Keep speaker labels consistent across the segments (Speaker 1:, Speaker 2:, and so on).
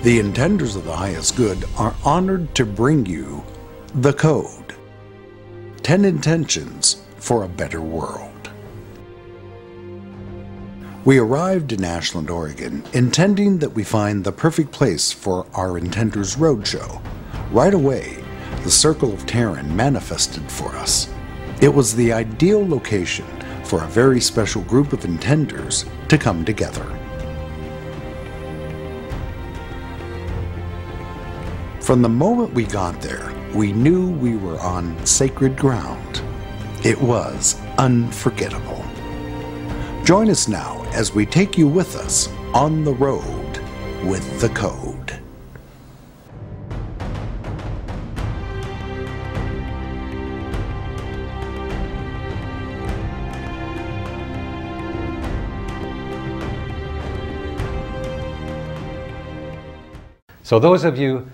Speaker 1: The intenders of the highest good are honored to bring you The Code. 10 Intentions for a Better World. We arrived in Ashland, Oregon, intending that we find the perfect place for our Intenders Roadshow. Right away, the Circle of Terran manifested for us. It was the ideal location for a very special group of Intenders to come together. From the moment we got there, we knew we were on sacred ground. It was unforgettable. Join us now as we take you with us on the road with The Code.
Speaker 2: So those of you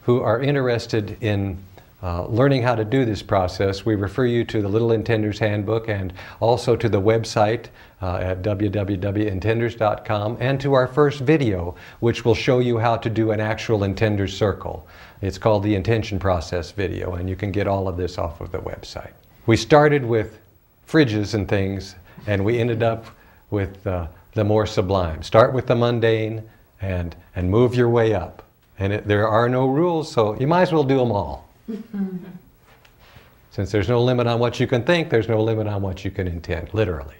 Speaker 2: who are interested in learning how to do this process, we refer you to the Little Intenders Handbook and also to the website at www.intenders.com and to our first video, which will show you how to do an actual Intenders Circle. It's called the Intention Process video, and you can get all of this off of the website. We started with fridges and things, and we ended up with the more sublime. Start with the mundane and move your way up. And there are no rules, so you might as well do them all. Since there's no limit on what you can think, there's no limit on what you can intend, literally.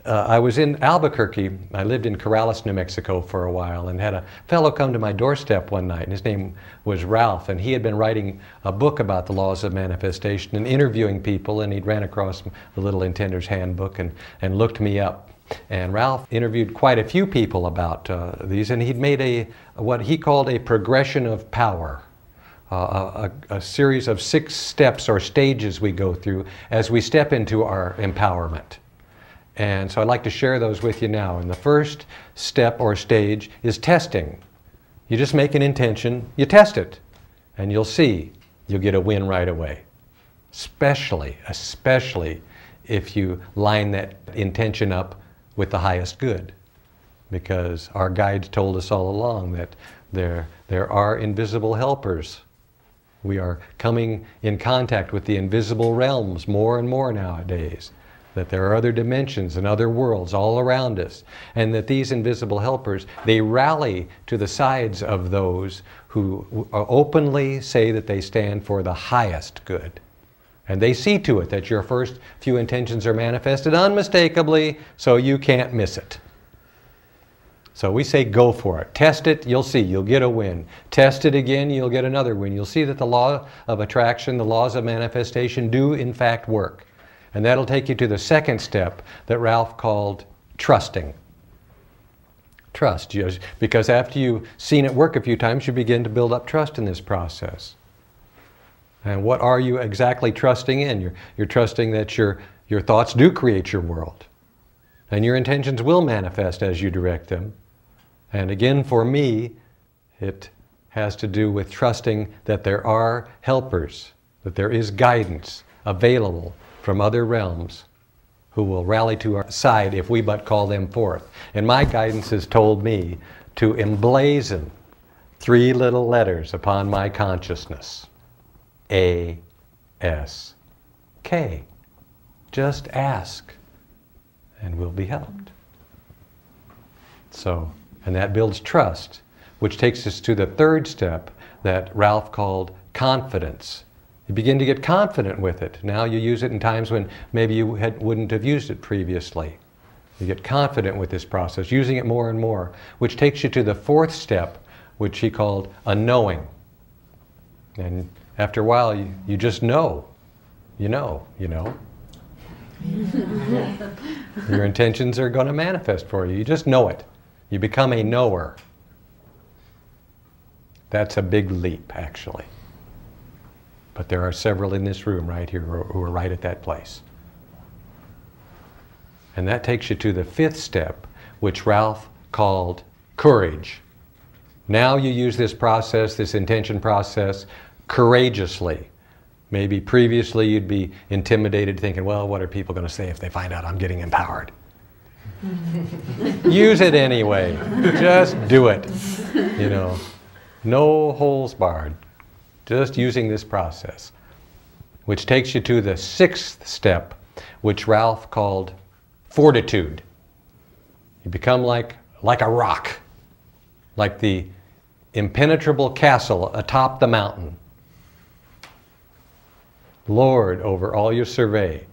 Speaker 2: I was in Albuquerque. I lived in Corrales, New Mexico for a while, and had a fellow come to my doorstep one night, and his name was Ralph, and he had been writing a book about the laws of manifestation and interviewing people, and he'd ran across the Little Intenders Handbook and looked me up. And Ralph interviewed quite a few people about these, and he'd made what he called a progression of power, a series of 6 steps or stages we go through as we step into our empowerment. And so I'd like to share those with you now. And the first step or stage is testing. You just make an intention, you test it, and you'll see you'll get a win right away. Especially if you line that intention up with the highest good, because our guides told us all along that there are invisible helpers. We are coming in contact with the invisible realms more and more nowadays, that there are other dimensions and other worlds all around us, and that these invisible helpers, they rally to the sides of those who openly say that they stand for the highest good. And they see to it that your first few intentions are manifested unmistakably, so you can't miss it. So we say go for it. Test it, you'll see, you'll get a win. Test it again, you'll get another win. You'll see that the law of attraction, the laws of manifestation do in fact work. And that'll take you to the second step that Ralph called trusting. Trust, because after you've seen it work a few times, you begin to build up trust in this process. And what are you exactly trusting in? You're trusting that your thoughts do create your world. And your intentions will manifest as you direct them. And again, for me, it has to do with trusting that there are helpers, that there is guidance available from other realms who will rally to our side if we but call them forth. And my guidance has told me to emblazon 3 little letters upon my consciousness. A-S-K. Just ask and we'll be helped. So, and that builds trust, which takes us to the third step that Ralph called confidence. You begin to get confident with it. Now you use it in times when maybe you wouldn't have used it previously. You get confident with this process, using it more and more, which takes you to the fourth step, which he called a knowing. And after a while, you just know. You know. Your intentions are going to manifest for you. You just know it. You become a knower. That's a big leap, actually. But there are several in this room right here who are right at that place. And that takes you to the fifth step, which Ralph called courage. Now you use this process, this intention process, courageously. Maybe previously you'd be intimidated thinking, well, what are people going to say if they find out I'm getting empowered? Use it anyway. Just do it. You know, no holes barred, just using this process, which takes you to the 6th step, which Ralph called fortitude. You become like a rock, like the impenetrable castle atop the mountain. Lord over all you survey,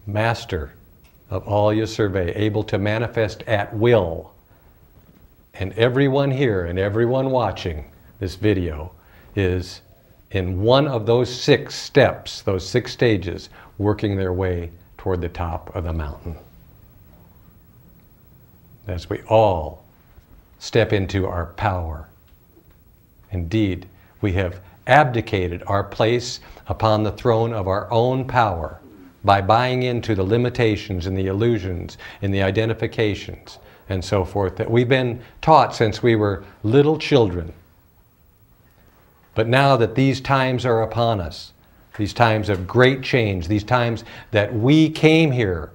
Speaker 2: master of all you survey, able to manifest at will. And everyone here and everyone watching this video is in one of those 6 steps, those 6 stages, working their way toward the top of the mountain. As we all step into our power. Indeed, we have abdicated our place upon the throne of our own power by buying into the limitations and the illusions and the identifications and so forth that we've been taught since we were little children. But now that these times are upon us, these times of great change, these times that we came here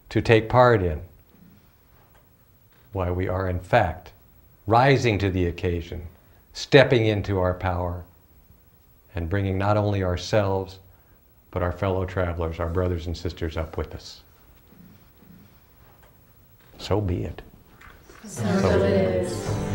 Speaker 2: to take part in, why, we are in fact rising to the occasion, stepping into our power, and bringing not only ourselves, but our fellow travelers, our brothers and sisters up with us. So be it.
Speaker 3: So it is.